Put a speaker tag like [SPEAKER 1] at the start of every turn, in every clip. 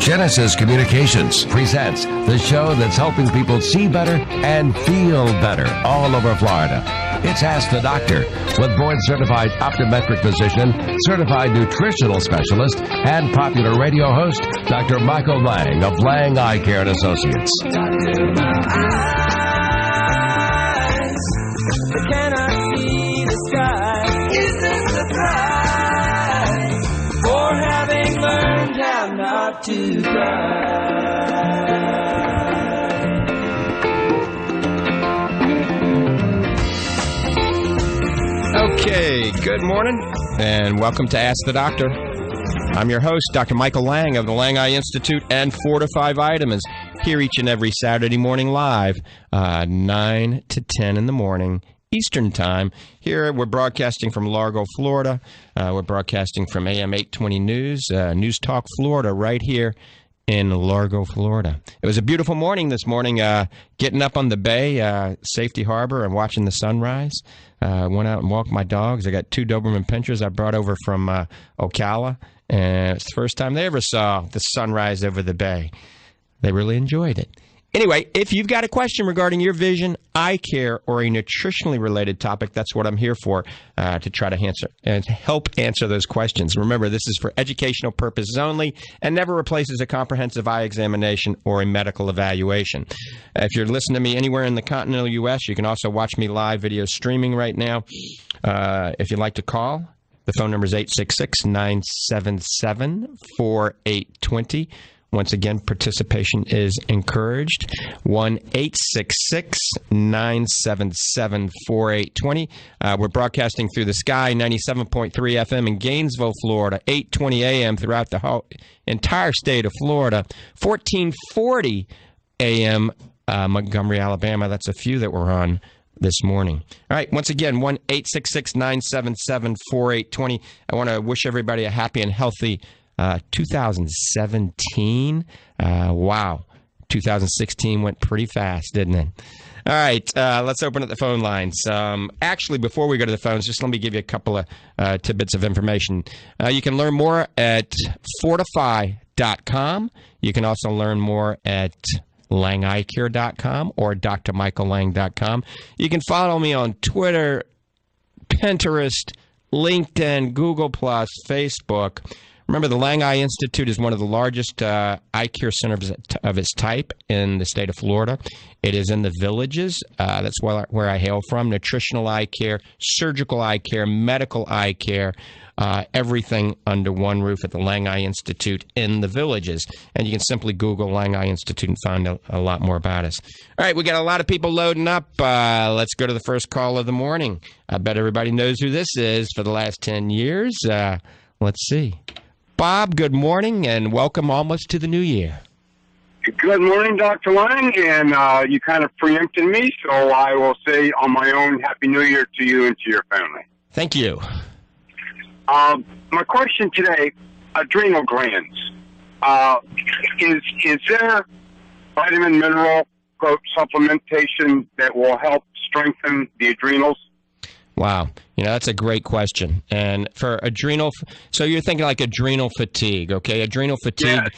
[SPEAKER 1] Genesis Communications presents the show that's helping people see better and feel better all over Florida. It's Ask the Doctor with board-certified optometric physician, certified nutritional specialist, and popular radio host, Dr. Michael Lange of Lange Eye Care and Associates.
[SPEAKER 2] Doctor, my eyes, they cannot see the sky. Is this a prize for having learned how not to cry?
[SPEAKER 3] Okay, good morning, and welcome to Ask the Doctor. I'm your host, Dr. Michael Lange of the Lange Eye Institute and Fortify Vitamins, here each and every Saturday morning live, 9 to 10 in the morning, Eastern Time. Here we're broadcasting from Largo, Florida. We're broadcasting from AM 820 News, News Talk Florida, right here in Largo, Florida. It was a beautiful morning this morning, getting up on the bay, Safety Harbor, and watching the sunrise. Went out and walked my dogs. I got 2 Doberman Pinschers I brought over from Ocala, and it's the first time they ever saw the sunrise over the bay. They really enjoyed it. Anyway, if you've got a question regarding your vision, eye care, or a nutritionally related topic, that's what I'm here for, to try to answer and help answer those questions. Remember, this is for educational purposes only and never replaces a comprehensive eye examination or a medical evaluation. If you're listening to me anywhere in the continental U.S., you can also watch me live video streaming right now. If you'd like to call, the phone number is 866-977-4820. Once again, participation is encouraged. 1-866-977-4820. We're broadcasting through the sky, 97.3 FM in Gainesville, Florida, 8:20 a.m. throughout the entire state of Florida, 1440 a.m. Montgomery, Alabama. That's a few that we're on this morning. All right, once again, 1-866-977-4820. I want to wish everybody a happy and healthy 2017. Wow. 2016 went pretty fast, didn't it? All right, let's open up the phone lines. Actually, before we go to the phones, just let me give you a couple of tidbits of information. You can learn more at fortify.com. You can also learn more at langeeyecare.com or drmichaellange.com. You can follow me on Twitter, Pinterest, LinkedIn, Google+, Facebook. Remember, the Lange Eye Institute is one of the largest eye care centers of its type in the state of Florida. It is in the Villages. That's where I hail from. Nutritional eye care, surgical eye care, medical eye care, everything under one roof at the Lange Eye Institute in the Villages. And you can simply Google Lange Eye Institute and find a lot more about us. All right, we got a lot of people loading up. Let's go to the first call of the morning. I bet everybody knows who this is for the last 10 years. Let's see. Bob, good morning, and welcome almost to the new year.
[SPEAKER 4] Good morning, Dr. Lange, and you kind of preempted me, so I will say on my own, Happy New Year to you and to your family.
[SPEAKER 3] Thank you.
[SPEAKER 4] My question today, adrenal glands. Is there vitamin, mineral, quote, supplementation that will help strengthen the adrenals?
[SPEAKER 3] Wow. That's a great question. And for adrenal, so you're thinking like adrenal fatigue, okay? Adrenal fatigue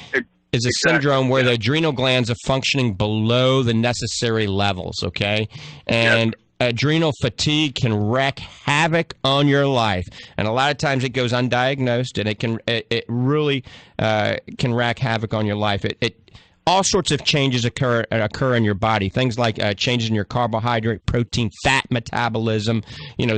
[SPEAKER 3] is a syndrome where the adrenal glands are functioning below the necessary levels, okay? And adrenal fatigue can wreak havoc on your life. And a lot of times it goes undiagnosed, and it really can wreak havoc on your life. All sorts of changes occur in your body. Things like changes in your carbohydrate, protein, fat metabolism.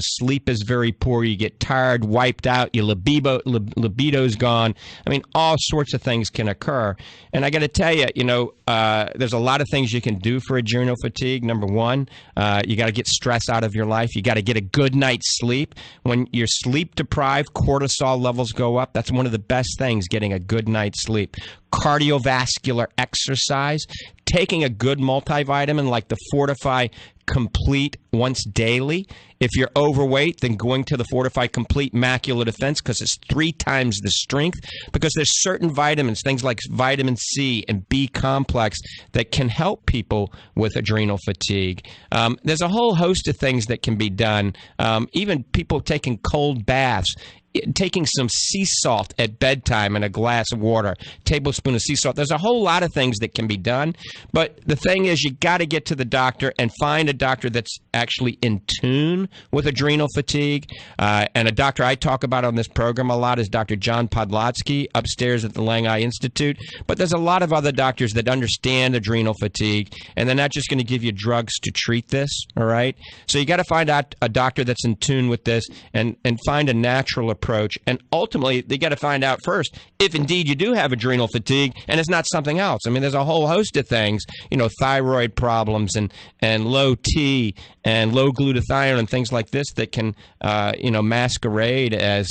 [SPEAKER 3] Sleep is very poor. You get tired, wiped out. Your libido's gone. I mean, all sorts of things can occur. And I got to tell you, there's a lot of things you can do for adrenal fatigue. Number one, you got to get stress out of your life. You got to get a good night's sleep. When you're sleep deprived, cortisol levels go up. That's one of the best things, getting a good night's sleep. Cardiovascular exercise, taking a good multivitamin like the Fortify Complete once daily. If you're overweight, then going to the Fortify Complete Macular Defense, because it's 3 times the strength, because there's certain vitamins, things like vitamin C and B complex, that can help people with adrenal fatigue. There's a whole host of things that can be done. Even people taking cold baths. taking some sea salt at bedtime in a glass of water, tablespoon of sea salt. There's a whole lot of things that can be done, but the thing is you got to get to the doctor and find a doctor that's actually in tune with adrenal fatigue. And a doctor I talk about on this program a lot is Dr. John Podlatsky upstairs at the Lange Institute. But there's a lot of other doctors that understand adrenal fatigue, and they're not just going to give you drugs to treat this, all right? So you got to find out a doctor that's in tune with this and find a natural approach. And ultimately, they got to find out first if indeed you do have adrenal fatigue and it's not something else. I mean, there's a whole host of things, thyroid problems and low T and low glutathione and things like this that can, masquerade as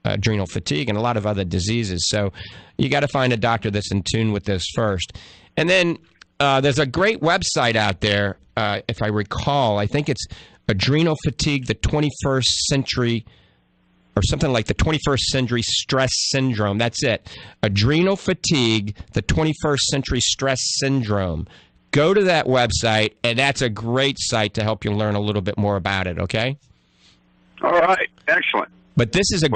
[SPEAKER 3] adrenal fatigue and a lot of other diseases. So you got to find a doctor that's in tune with this first. And then there's a great website out there, if I recall. I think it's Adrenal Fatigue, the 21st Century, or something like the 21st Century Stress Syndrome. That's it. Adrenal Fatigue, the 21st Century Stress Syndrome. Go to that website, and that's a great site to help you learn a little bit more about it, okay?
[SPEAKER 4] All right. Excellent.
[SPEAKER 3] But this is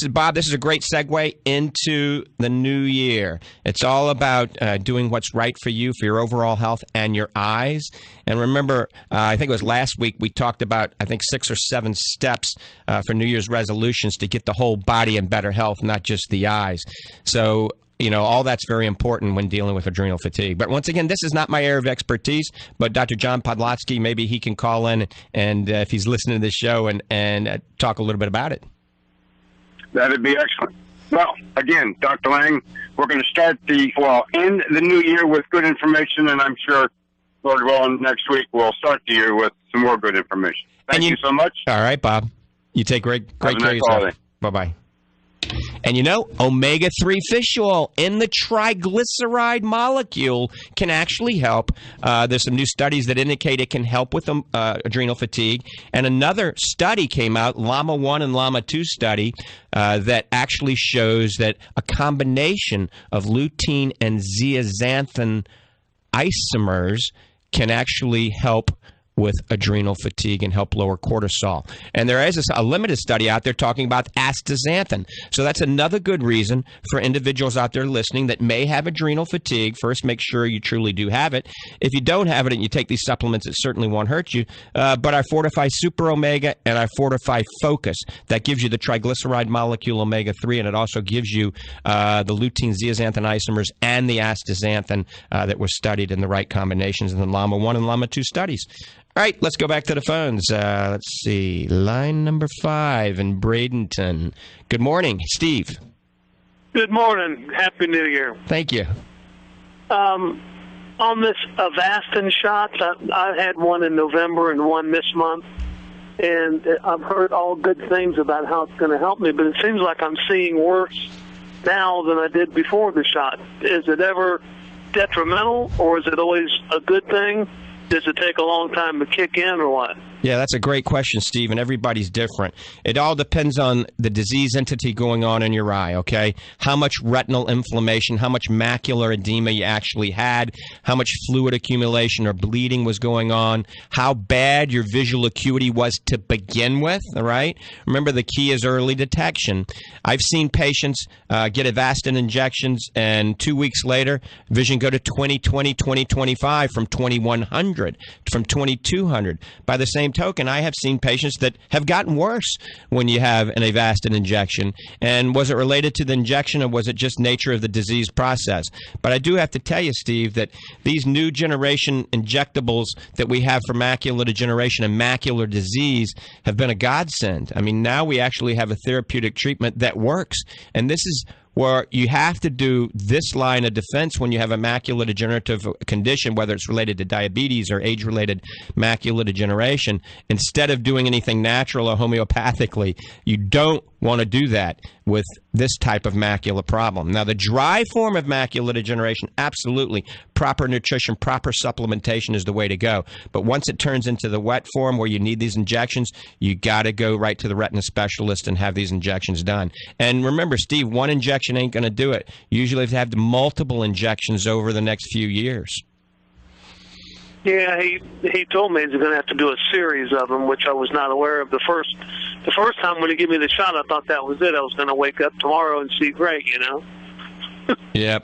[SPEAKER 3] Bob, this is a great segue into the new year. It's all about doing what's right for you, for your overall health and your eyes. And remember, I think it was last week we talked about, 6 or 7 steps for New Year's resolutions to get the whole body in better health, not just the eyes. So, all that's very important when dealing with adrenal fatigue. But once again, this is not my area of expertise, but Dr. John Podlatsky, maybe he can call in and if he's listening to this show and talk a little bit about it.
[SPEAKER 4] That'd be excellent. Well, again, Dr. Lange, we're going to end the new year with good information, and I'm sure, Lord willing, next week we'll start the year with some more good information. Thank you so much.
[SPEAKER 3] All right, Bob. You take great care of yourself. Bye-bye. And omega-3 fish oil in the triglyceride molecule can actually help. There's some new studies that indicate it can help with adrenal fatigue. And another study came out, Llama 1 and Llama 2 study, that actually shows that a combination of lutein and zeaxanthin isomers can actually help with adrenal fatigue and help lower cortisol. And there is a limited study out there talking about astaxanthin. So that's another good reason for individuals out there listening that may have adrenal fatigue. First, make sure you truly do have it. If you don't have it and you take these supplements, it certainly won't hurt you. But our Fortify Super Omega and our Fortify Focus, that gives you the triglyceride molecule omega-3, and it also gives you the lutein zeaxanthin isomers and the astaxanthin that was studied in the right combinations in the Llama 1 and Llama 2 studies. All right, let's go back to the phones. Let's see. Line number 5 in Bradenton. Good morning, Steve.
[SPEAKER 5] Good morning. Happy New Year.
[SPEAKER 3] Thank you.
[SPEAKER 5] On this Avastin shots, I had one in November and one this month, and I've heard all good things about how it's going to help me, but it seems like I'm seeing worse now than I did before the shot. Is it ever detrimental, or is it always a good thing? Does it take a long time to kick in, or what?
[SPEAKER 3] Yeah, that's a great question, Steve, and everybody's different. It all depends on the disease entity going on in your eye, okay? How much retinal inflammation, how much macular edema you actually had, how much fluid accumulation or bleeding was going on, how bad your visual acuity was to begin with, all right? Remember, the key is early detection. I've seen patients get Avastin injections, and 2 weeks later, vision go to 20/20, 20/25 from 2100, from 2200. By the same token, I have seen patients that have gotten worse when you have an Avastin injection. And was it related to the injection, or was it just nature of the disease process? But I do have to tell you, Steve, that these new generation injectables that we have for macular degeneration and macular disease have been a godsend. I mean, now we actually have a therapeutic treatment that works. And this is where you have to do this line of defense when you have a macular degenerative condition, whether it's related to diabetes or age-related macular degeneration. Instead of doing anything natural or homeopathically, you don't want to do that with this type of macular problem. Now, the dry form of macular degeneration, absolutely, proper nutrition, proper supplementation is the way to go. But once it turns into the wet form where you need these injections, you got to go right to the retina specialist and have these injections done. And remember, Steve, one injection ain't going to do it. Usually you have to have multiple injections over the next few years.
[SPEAKER 5] Yeah, he told me he's going to have to do a series of them, which I was not aware of. The first time when he gave me the shot, I thought that was it. I was going to wake up tomorrow and see Greg, you know.
[SPEAKER 3] Yeah.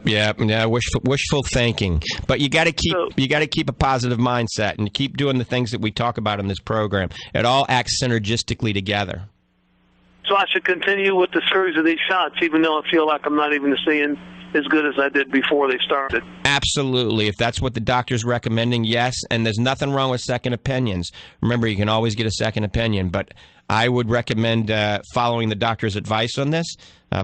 [SPEAKER 3] Wishful thinking, but you got to keep a positive mindset and keep doing the things that we talk about in this program. It all acts synergistically together.
[SPEAKER 5] So I should continue with the series of these shots, even though I feel like I'm not even seeing as good as I did before they started.
[SPEAKER 3] Absolutely. If that's what the doctor's recommending, yes. And there's nothing wrong with second opinions. Remember, you can always get a second opinion. But I would recommend following the doctor's advice on this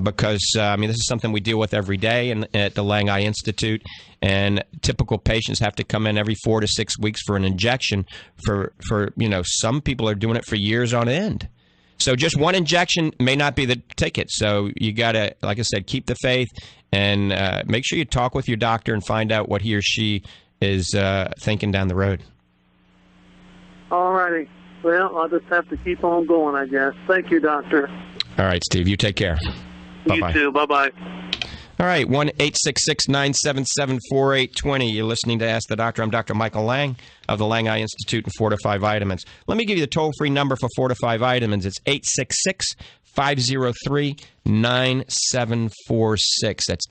[SPEAKER 3] because, this is something we deal with every day at the Lange Institute. And typical patients have to come in every 4 to 6 weeks for an injection. For some people are doing it for years on end. So just one injection may not be the ticket. So you got to, like I said, keep the faith and make sure you talk with your doctor and find out what he or she is thinking down the road.
[SPEAKER 5] All righty. Well, I'll just have to keep on going, I guess. Thank you, doctor.
[SPEAKER 3] All right, Steve. You take care. Bye-bye.
[SPEAKER 5] You too. Bye-bye.
[SPEAKER 3] All right, 1-866-977-4820. You're listening to Ask the Doctor. I'm Dr. Michael Lange of the Lange Institute and Fortify Vitamins. Let me give you the toll-free number for Fortify Vitamins. It's 866-503-9746. That's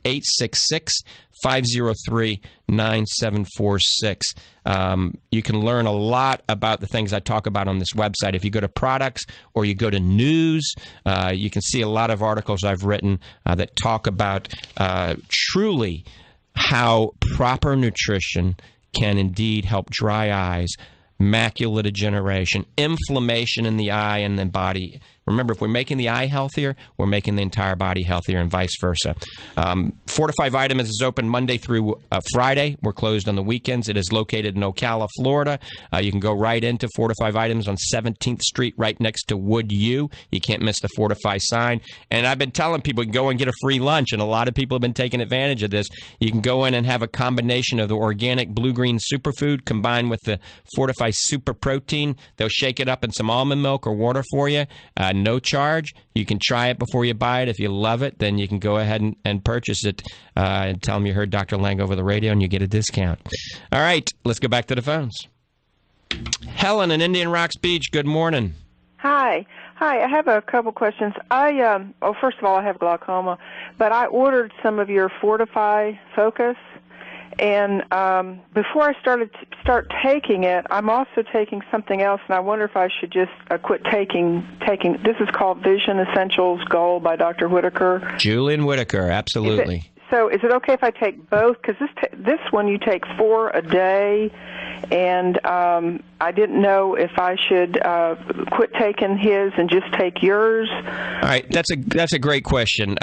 [SPEAKER 3] 866-503-9746. You can learn a lot about the things I talk about on this website. If you go to products or you go to news, you can see a lot of articles I've written that talk about truly how proper nutrition can indeed help dry eyes, macular degeneration, inflammation in the eye and the body. Remember, if we're making the eye healthier, we're making the entire body healthier and vice versa. Fortify Vitamins is open Monday through Friday. We're closed on the weekends. It is located in Ocala, Florida. You can go right into Fortify Vitamins on 17th Street right next to Wood U. You can't miss the Fortify sign. And I've been telling people you can go and get a free lunch, and a lot of people have been taking advantage of this. You can go in and have a combination of the organic blue-green superfood combined with the Fortify Super Protein. They'll shake it up in some almond milk or water for you. No charge. You can try it before you buy it. If you love it, then you can go ahead and purchase it and tell them you heard Dr. Lange over the radio and you get a discount. All right, let's go back to the phones. Helen in Indian Rocks Beach, good morning.
[SPEAKER 6] Hi, I have a couple questions. First of all, I have glaucoma, but I ordered some of your Fortify Focus. And before I start taking it, I'm also taking something else, and I wonder if I should just quit taking. This is called Vision Essentials Gold by Dr. Whitaker.
[SPEAKER 3] Julian Whitaker, absolutely.
[SPEAKER 6] Is it okay if I take both? Because this one you take 4 a day, and I didn't know if I should quit taking his and just take yours.
[SPEAKER 3] All right, that's a great question.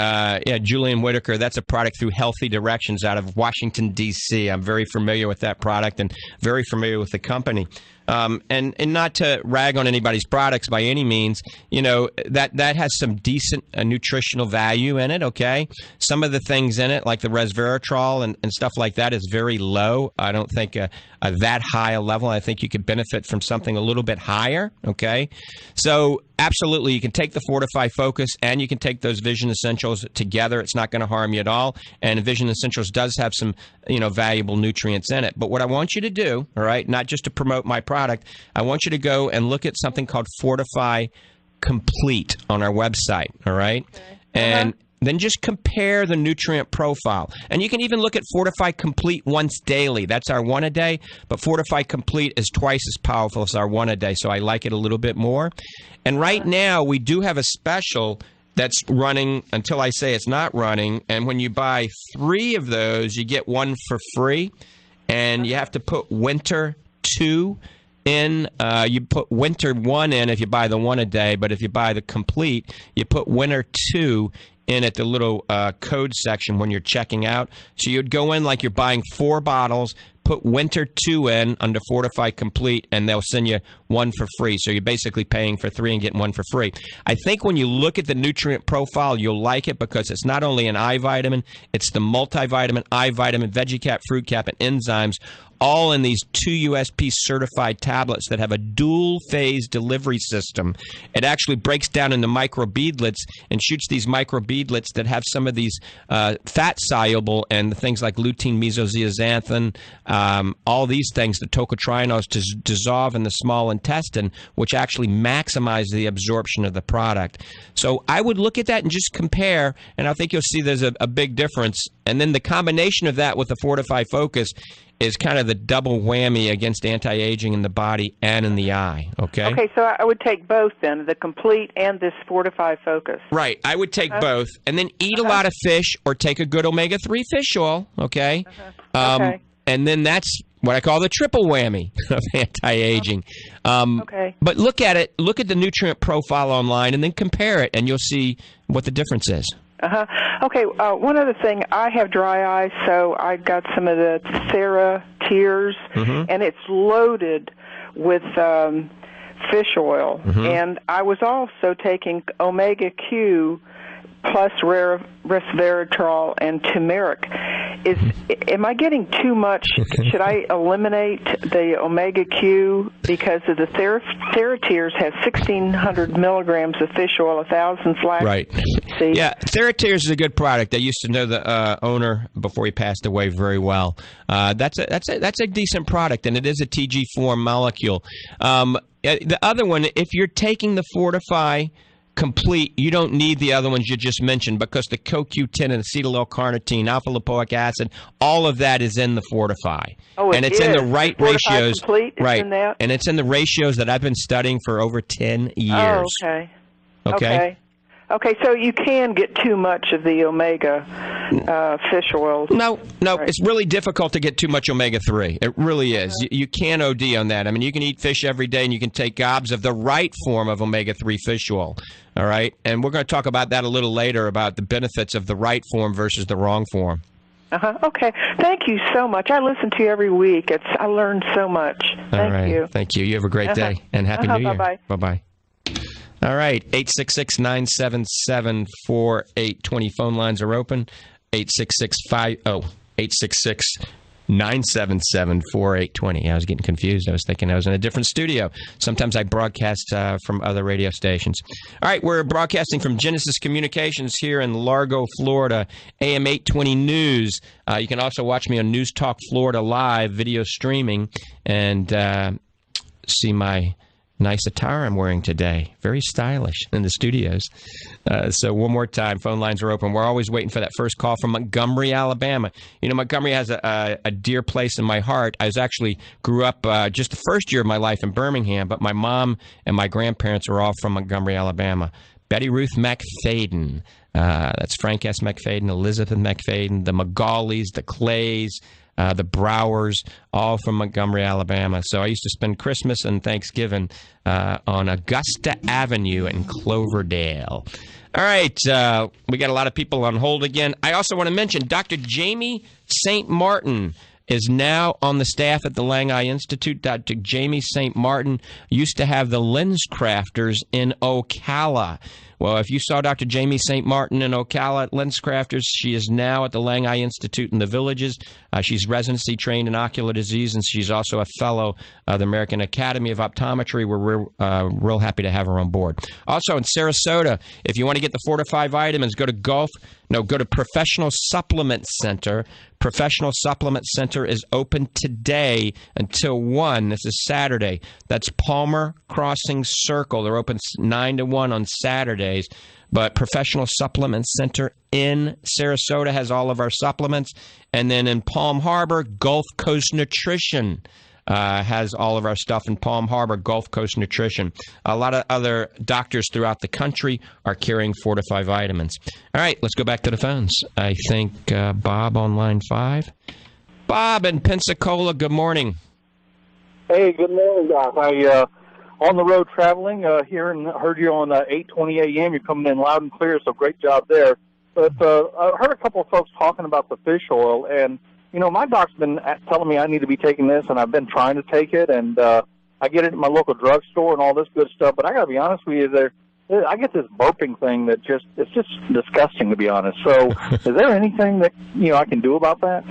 [SPEAKER 3] Julian Whitaker, that's a product through Healthy Directions out of Washington, D.C. I'm very familiar with that product and very familiar with the company. And not to rag on anybody's products by any means, that has some decent nutritional value in it, okay? Some of the things in it, like the resveratrol and stuff like that, is very low. I don't think that high a level. I think you could benefit from something a little bit higher, okay? So absolutely, you can take the Fortify Focus and you can take those Vision Essentials together. It's not going to harm you at all. And Vision Essentials does have some, valuable nutrients in it. But what I want you to do, all right, not just to promote my product, I want you to go and look at something called Fortify Complete on our website, all right? Okay. And then just compare the nutrient profile. And you can even look at Fortify Complete once daily. That's our 1 a day, but Fortify Complete is twice as powerful as our 1 a day, so I like it a little bit more. And right now, we do have a special that's running until I say it's not running, and when you buy 3 of those, you get 1 for free, and you have to put Winter 2 in. You put Winter 1 in if you buy the 1 a day, but if you buy the Complete, you put Winter 2 in at the little code section when you're checking out. So you'd go in like you're buying 4 bottles, put Winter 2 in under Fortify Complete, and they'll send you 1 for free. So you're basically paying for 3 and getting 1 for free. I think when you look at the nutrient profile, you'll like it because it's not only an eye vitamin, it's the multivitamin, eye vitamin, VeggieCap, Fruit Cap, and enzymes, all in these 2 USP certified tablets that have a dual phase delivery system. It actually breaks down into microbeadlets and shoots these microbeadlets that have some of these fat soluble and things like lutein, mesozeaxanthin, all these things, the tocotrienols, dissolve in the small intestine, which actually maximize the absorption of the product. So I would look at that and just compare, and I think you'll see there's a big difference. And then the combination of that with the Fortify Focus is kind of the double whammy against anti-aging in the body and in the eye, okay?
[SPEAKER 6] Okay, so I would take both then, the Complete and this Fortify Focus.
[SPEAKER 3] Right, I would take both, and then eat a lot of fish or take a good omega-3 fish oil, okay?
[SPEAKER 6] Okay.
[SPEAKER 3] And then that's what I call the triple whammy of anti-aging.
[SPEAKER 6] Okay.
[SPEAKER 3] But look at it, look at the nutrient profile online, and then compare it, and you'll see what the difference is.
[SPEAKER 6] Okay, one other thing. I have dry eyes, so I got some of the Thera Tears, and it's loaded with fish oil. And I was also taking Omega Q plus resveratrol and turmeric. Am I getting too much? Should I eliminate the Omega Q because of the TheraTears has 1,600 milligrams of fish oil, 1,000 flax seeds?
[SPEAKER 3] Yeah, TheraTears is a good product. I used to know the owner before he passed away very well. That's a decent product, and it is a TG4 molecule. The other one, if you're taking the Fortify Complete, you don't need the other ones you just mentioned because the CoQ10 and acetyl-L-carnitine, alpha-lipoic acid, all of that is in the Fortify.
[SPEAKER 6] Oh,
[SPEAKER 3] and it's in the right
[SPEAKER 6] Fortify
[SPEAKER 3] ratios.
[SPEAKER 6] Complete is
[SPEAKER 3] right.
[SPEAKER 6] in that?
[SPEAKER 3] And it's in the ratios that I've been studying for over 10 years.
[SPEAKER 6] Oh, okay.
[SPEAKER 3] Okay?
[SPEAKER 6] Okay, so you can get too much of the omega fish oils.
[SPEAKER 3] No, it's really difficult to get too much omega-3. It really is. You can't OD on that. I mean, you can eat fish every day, and you can take gobs of the right form of omega-3 fish oil, all right? And we're going to talk about that a little later, about the benefits of the right form versus the wrong form.
[SPEAKER 6] Okay. Thank you so much. I listen to you every week. I learned so much. Thank you.
[SPEAKER 3] Thank you. You have a great day, and Happy New Year.
[SPEAKER 6] Bye-bye.
[SPEAKER 3] Bye-bye. All right, 866-977-4820. Phone lines are open. 866-977-4820. I was getting confused. I was thinking I was in a different studio. Sometimes I broadcast from other radio stations. All right, we're broadcasting from Genesis Communications here in Largo, Florida, AM 820 News. You can also watch me on News Talk Florida Live, video streaming, and see my nice attire I'm wearing today. Very stylish in the studios. So one more time, phone lines are open. We're always waiting for that first call from Montgomery, Alabama. You know, Montgomery has a dear place in my heart. I grew up just the first year of my life in Birmingham, but my mom and my grandparents are all from Montgomery, Alabama. Betty Ruth McFadden. That's Frank S. McFadden, Elizabeth McFadden, the McGaulleys, the Clays, the Browers, all from Montgomery, Alabama. So I used to spend Christmas and Thanksgiving on Augusta Avenue in Cloverdale. All right, we got a lot of people on hold again. I also want to mention Dr. Jamie St. Martin is now on the staff at the Lange Eye Institute. Dr. Jamie St. Martin used to have the Lens Crafters in Ocala. Well, if you saw Dr. Jamie St. Martin in Ocala at Lens Crafters, she is now at the Lange Eye Institute in the Villages. She's residency trained in ocular disease, and she's also a fellow of the American Academy of Optometry. We're real happy to have her on board. Also in Sarasota, if you want to get the Fortify vitamins, go to Professional Supplement Center. Professional Supplement Center is open today until 1. This is Saturday. That's Palmer Crossing Circle. They're open 9 to 1 on Saturdays. But Professional Supplement Center in Sarasota has all of our supplements. And then in Palm Harbor, Gulf Coast Nutrition has all of our stuff in Palm Harbor, Gulf Coast Nutrition. A lot of other doctors throughout the country are carrying Fortify vitamins. All right, let's go back to the phones. I think Bob on line 5. Bob in Pensacola, good morning.
[SPEAKER 7] Hey, good morning, Doc. I on the road traveling here and heard you on 8:20 a.m. You're coming in loud and clear, so great job there. But I heard a couple of folks talking about the fish oil, and you know, my doc's been telling me I need to be taking this, and I've been trying to take it, and I get it at my local drugstore and all this good stuff. But I got to be honest with you, I get this burping thing that it's just disgusting, to be honest. So, is there anything that I can do about that?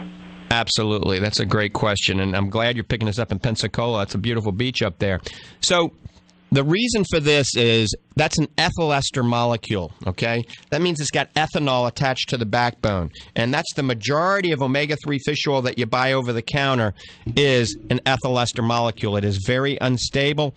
[SPEAKER 3] Absolutely, that's a great question, and I'm glad you're picking us up in Pensacola. It's a beautiful beach up there. So, The reason for this is that's an ethyl ester molecule, okay? That means it's got ethanol attached to the backbone. And that's the majority of omega-3 fish oil that you buy over the counter is an ethyl ester molecule. It is very unstable.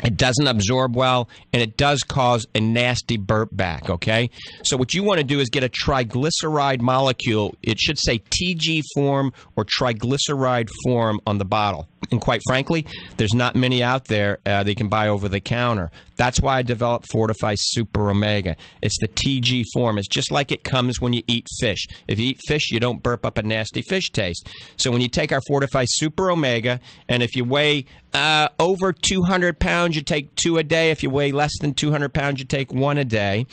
[SPEAKER 3] It doesn't absorb well, and it does cause a nasty burp back, okay? So what you want to do is get a triglyceride molecule. It should say TG form or triglyceride form on the bottle. And quite frankly, there's not many out there that you can buy over the counter. That's why I developed Fortify Super Omega. It's the TG form. It's just like it comes when you eat fish. If you eat fish, you don't burp up a nasty fish taste. So when you take our Fortify Super Omega, and if you weigh over 200 pounds, you take 2 a day. If you weigh less than 200 pounds, you take 1 a day.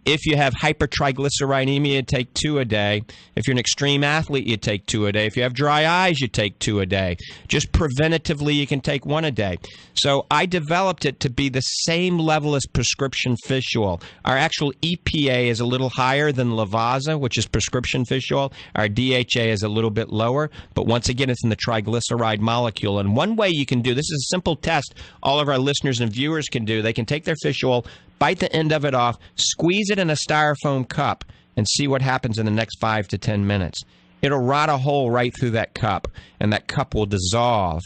[SPEAKER 3] If you have hypertriglyceridemia, you take 2 a day. If you're an extreme athlete, you take 2 a day. If you have dry eyes, you take 2 a day. Just preventatively, you can take 1 a day. So I developed it to be the same level as prescription fish oil. Our actual EPA is a little higher than Lavazza, which is prescription fish oil. Our DHA is a little bit lower, but once again, it's in the triglyceride molecule. And one way you can do this is a simple test all of our listeners and viewers can do. They can take their fish oil, bite the end of it off, squeeze it in a styrofoam cup, and see what happens in the next 5 to 10 minutes. It'll rot a hole right through that cup, and that cup will dissolve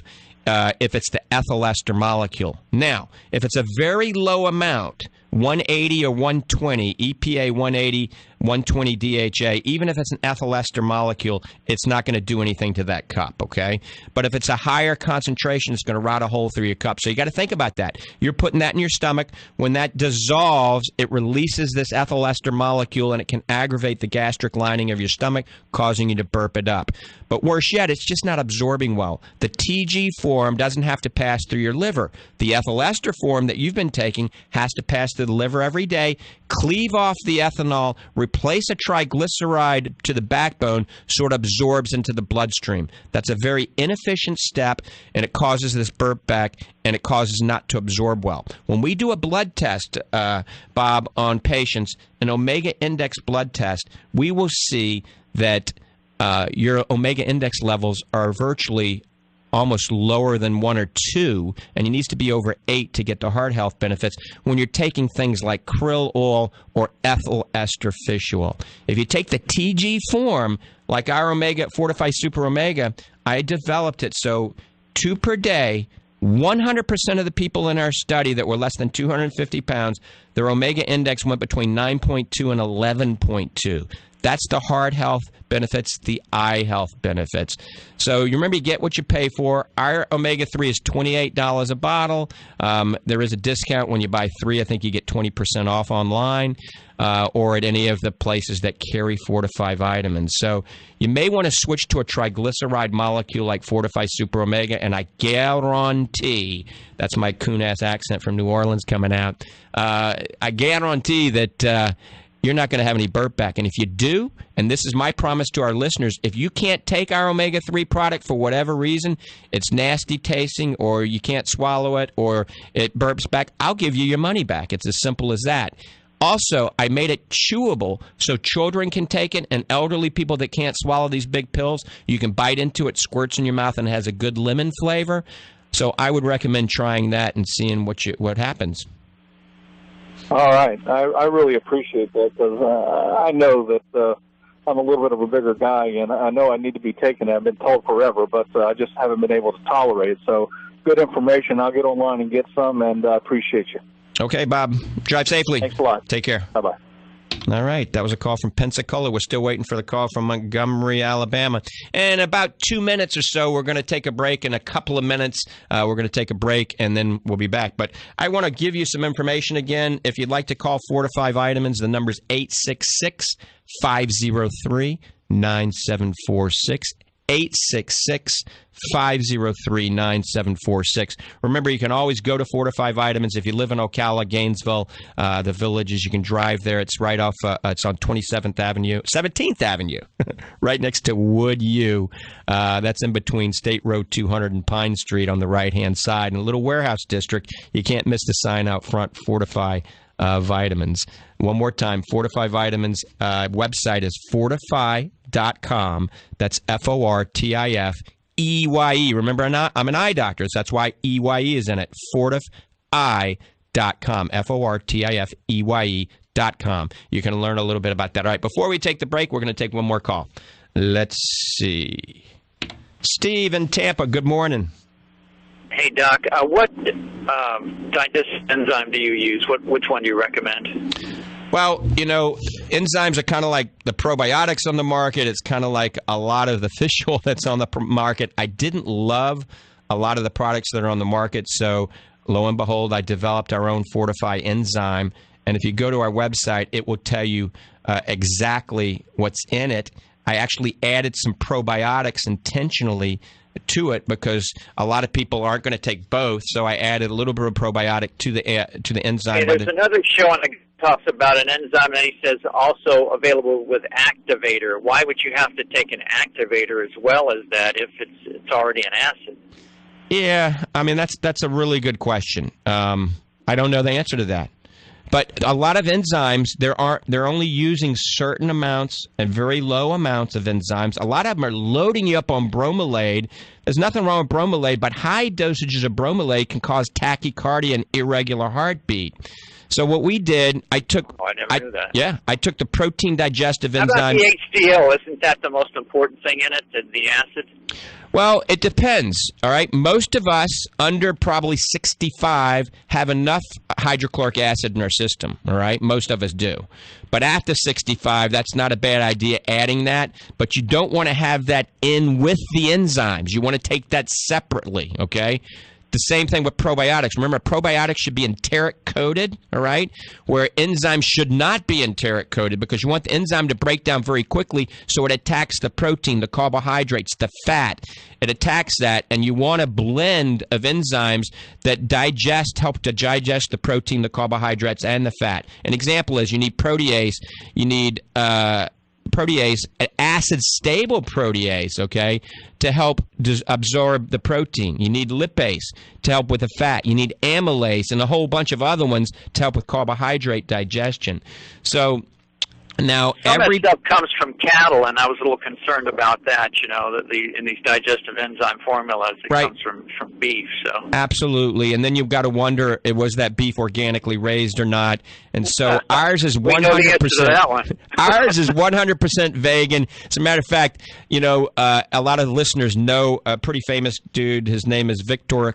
[SPEAKER 3] if it's the ethyl ester molecule. Now, if it's a very low amount, 180 or 120, EPA 180, 120 DHA, even if it's an ethyl ester molecule, it's not going to do anything to that cup, okay? But if it's a higher concentration, it's going to rot a hole through your cup. So you got to think about that. You're putting that in your stomach. When that dissolves, it releases this ethyl ester molecule, and it can aggravate the gastric lining of your stomach, causing you to burp it up. But worse yet, it's just not absorbing well. The TG form doesn't have to pass through your liver. The ethyl ester form that you've been taking has to pass through the liver every day, cleave off the ethanol, replace a triglyceride to the backbone so it absorbs into the bloodstream. That's a very inefficient step, and it causes this burp back, and it causes not to absorb well. When we do a blood test, Bob, on patients, an omega index blood test, we will see that your omega index levels are virtually almost lower than 1 or 2, and it needs to be over 8 to get the heart health benefits when you're taking things like krill oil or ethyl ester fish oil. If you take the TG form, like our Omega Fortify Super Omega, I developed it so 2 per day, 100% of the people in our study that were less than 250 pounds, their omega index went between 9.2 and 11.2. That's the heart health benefits, the eye health benefits. So you remember, you get what you pay for. Our omega-3 is $28 a bottle. There is a discount when you buy 3. I think you get 20% off online or at any of the places that carry Fortify vitamins. So you may want to switch to a triglyceride molecule like Fortify Super Omega, and I guarantee, that's my coon-ass accent from New Orleans coming out, I guarantee that you're not going to have any burp back. And if you do, and this is my promise to our listeners, if you can't take our omega-3 product for whatever reason, it's nasty tasting, or you can't swallow it, or it burps back, I'll give you your money back. It's as simple as that. Also, I made it chewable so children can take it, and elderly people that can't swallow these big pills, you can bite into it, squirts in your mouth, and it has a good lemon flavor. So I would recommend trying that and seeing what happens.
[SPEAKER 7] All right. I really appreciate that, because I know that I'm a little bit of a bigger guy, and I know I need to be taking it. I've been told forever, but I just haven't been able to tolerate it. So good information. I'll get online and get some, and I appreciate you.
[SPEAKER 3] Okay, Bob. Drive safely.
[SPEAKER 7] Thanks a lot.
[SPEAKER 3] Take care.
[SPEAKER 7] Bye-bye.
[SPEAKER 3] All right. That was a call from Pensacola. We're still waiting for the call from Montgomery, Alabama. In about 2 minutes or so, we're going to take a break. In a couple of minutes, we're going to take a break, and then we'll be back. But I want to give you some information again. If you'd like to call Fortify Vitamins, the number's 866-503-9746. 866-503-9746. Remember, you can always go to Fortify Vitamins. If you live in Ocala, Gainesville, the Villages, you can drive there. It's right off, it's on 17th Avenue, right next to Wood U. That's in between State Road 200 and Pine Street on the right-hand side. In a little warehouse district, you can't miss the sign out front, Fortify Vitamins. One more time, Fortify Vitamins website is fortify.com. That's FORTIFEYE. Remember, I'm an eye doctor, so that's why EYE is in it. Fortify.com. FortifyEye.com, FortifyE.com. You can learn a little bit about that. All right, before we take the break, we're going to take one more call. Let's see. Steve in Tampa, good morning.
[SPEAKER 8] Hey, Doc, what digestive enzyme do you use? Which one do you recommend?
[SPEAKER 3] Well, enzymes are kind of like the probiotics on the market. It's kind of like a lot of the fish oil that's on the market. I didn't love a lot of the products that are on the market, so lo and behold, I developed our own Fortify enzyme. And if you go to our website, it will tell you exactly what's in it. I actually added some probiotics intentionally to it because a lot of people aren't going to take both, so I added a little bit of probiotic to the enzyme.
[SPEAKER 8] Hey, there's another show on the talks about an enzyme, and he says also available with activator. Why would you have to take an activator as well as that if it's already an acid?
[SPEAKER 3] Yeah, I mean that's a really good question. I don't know the answer to that. But a lot of enzymes, they're only using certain amounts and very low amounts of enzymes. A lot of them are loading you up on bromelain. There's nothing wrong with bromelain, but high dosages of bromelain can cause tachycardia and irregular heartbeat. So what we did, I took the protein digestive enzyme.
[SPEAKER 8] How about the HDL? Isn't that the most important thing in it, the acid?
[SPEAKER 3] Well, it depends, all right? Most of us under probably 65 have enough hydrochloric acid in our system, all right? Most of us do. But after 65, that's not a bad idea adding that, but you don't want to have that in with the enzymes. You want to take that separately, okay? The same thing with probiotics. Remember, probiotics should be enteric-coated, all right, where enzymes should not be enteric-coated because you want the enzyme to break down very quickly so it attacks the protein, the carbohydrates, the fat. It attacks that, and you want a blend of enzymes that help to digest the protein, the carbohydrates, and the fat. An example is you need protease, you need protease, acid-stable protease, okay, to help absorb the protein. You need lipase to help with the fat. You need amylase and a whole bunch of other ones to help with carbohydrate digestion. So now
[SPEAKER 8] some of that stuff comes from cattle, and I was a little concerned about that, that in these digestive enzyme formulas, it comes from beef. So
[SPEAKER 3] absolutely, and then you've got to wonder, was that beef organically raised or not? And so ours is 100%. Ours is 100% vegan. As a matter of fact, a lot of the listeners know a pretty famous dude. His name is Victoris.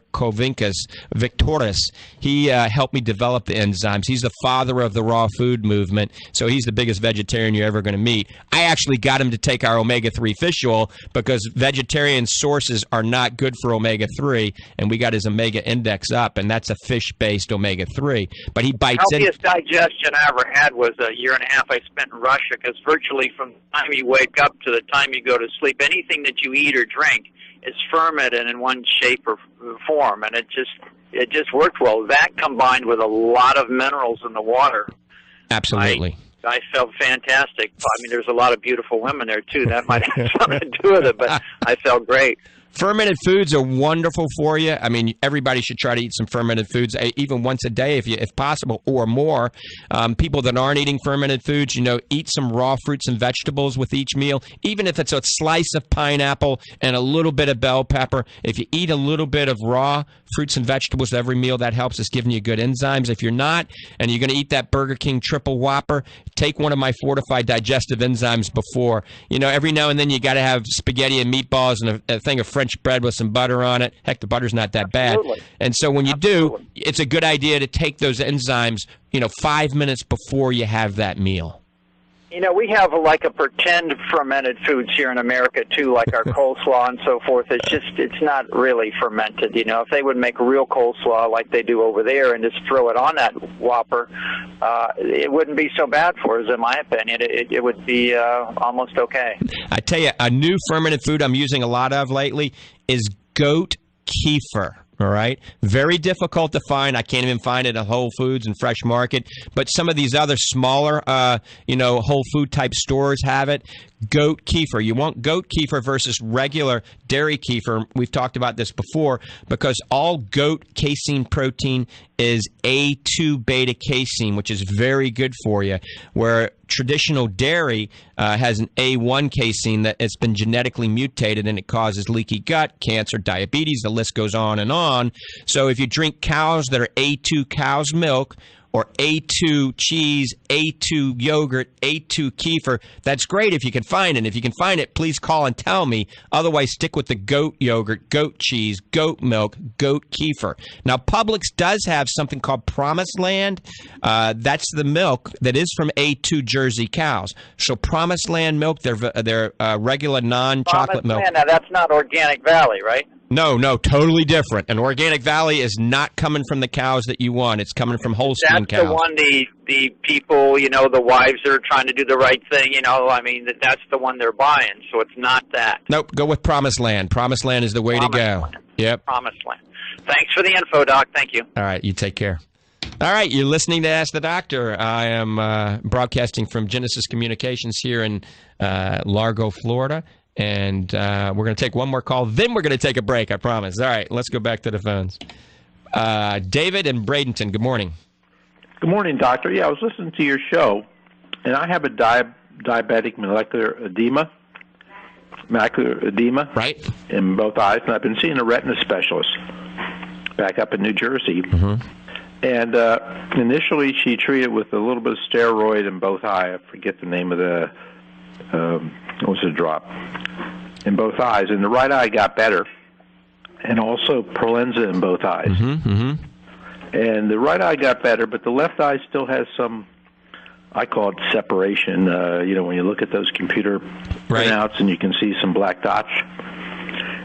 [SPEAKER 3] He helped me develop the enzymes. He's the father of the raw food movement, so he's the biggest vegetarian you're ever going to meet. I actually got him to take our omega-3 fish oil because vegetarian sources are not good for omega-3, and we got his omega index up, and that's a fish-based omega-3. But he bites in.
[SPEAKER 8] Healthiest digestion I ever had was a year and a half I spent in Russia, because virtually from the time you wake up to the time you go to sleep, anything that you eat or drink is fermented in one shape or form, and it just worked well. That combined with a lot of minerals in the water.
[SPEAKER 3] Absolutely.
[SPEAKER 8] I felt fantastic. I mean, there's a lot of beautiful women there, too. That might have something to do with it, but I felt great.
[SPEAKER 3] Fermented foods are wonderful for you. I mean, everybody should try to eat some fermented foods, even once a day if possible, or more. People that aren't eating fermented foods, eat some raw fruits and vegetables with each meal, even if it's a slice of pineapple and a little bit of bell pepper. If you eat a little bit of raw fruits and vegetables every meal, that helps. It's giving you good enzymes. If you're not, and you're going to eat that Burger King triple Whopper, take one of my fortified digestive enzymes before. Every now and then you got to have spaghetti and meatballs and a thing of French bread with some butter on it. Heck, the butter's not that bad. And so when you do, it's a good idea to take those enzymes, 5 minutes before you have that meal.
[SPEAKER 8] We have like a pretend fermented foods here in America too, like our coleslaw and so forth. It's not really fermented. If they would make real coleslaw like they do over there and just throw it on that Whopper, it wouldn't be so bad for us, in my opinion. It would be almost okay.
[SPEAKER 3] I tell you, a new fermented food I'm using a lot of lately is goat kefir. All right. Very difficult to find. I can't even find it at Whole Foods and Fresh Market. But some of these other smaller, Whole Food type stores have it. Goat kefir. You want goat kefir versus regular dairy kefir. We've talked about this before because all goat casein protein is A2 beta casein, which is very good for you, where traditional dairy has an A1 casein that it's been genetically mutated and it causes leaky gut, cancer, diabetes, the list goes on and on. So if you drink cows that are A2 cow's milk, or A2 cheese, A2 yogurt, A2 kefir. That's great if you can find it. If you can find it, please call and tell me. Otherwise, stick with the goat yogurt, goat cheese, goat milk, goat kefir. Now, Publix does have something called Promised Land. That's the milk that is from A2 Jersey cows. So Promised Land milk, they're regular non-chocolate milk.
[SPEAKER 8] Now, that's not Organic Valley, right?
[SPEAKER 3] No, totally different. And Organic Valley is not coming from the cows that you want. It's coming from Holstein cows.
[SPEAKER 8] That's the one the people, the wives are trying to do the right thing, that's the one they're buying. So it's not that.
[SPEAKER 3] Nope, go with Promised Land. Promised Land is the way to go. Yep.
[SPEAKER 8] Promised Land. Thanks for the info, Doc. Thank you.
[SPEAKER 3] All right, you take care. All right, you're listening to Ask the Doctor. I am broadcasting from Genesis Communications here in Largo, Florida. And we're going to take one more call. Then we're going to take a break, I promise. All right, let's go back to the phones. David in Bradenton, good morning.
[SPEAKER 9] Good morning, Doctor. Yeah, I was listening to your show, and I have a diabetic macular edema
[SPEAKER 3] right
[SPEAKER 9] in both eyes, and I've been seeing a retina specialist back up in New Jersey.
[SPEAKER 3] Mm-hmm.
[SPEAKER 9] And initially she treated with a little bit of steroid in both eyes. I forget the name of the was a drop in both eyes, and the right eye got better, and also Prolenza in both eyes.
[SPEAKER 3] Mm-hmm.
[SPEAKER 9] And the right eye got better, but the left eye still has some, I call it separation. When you look at those computer printouts and you can see some black dots.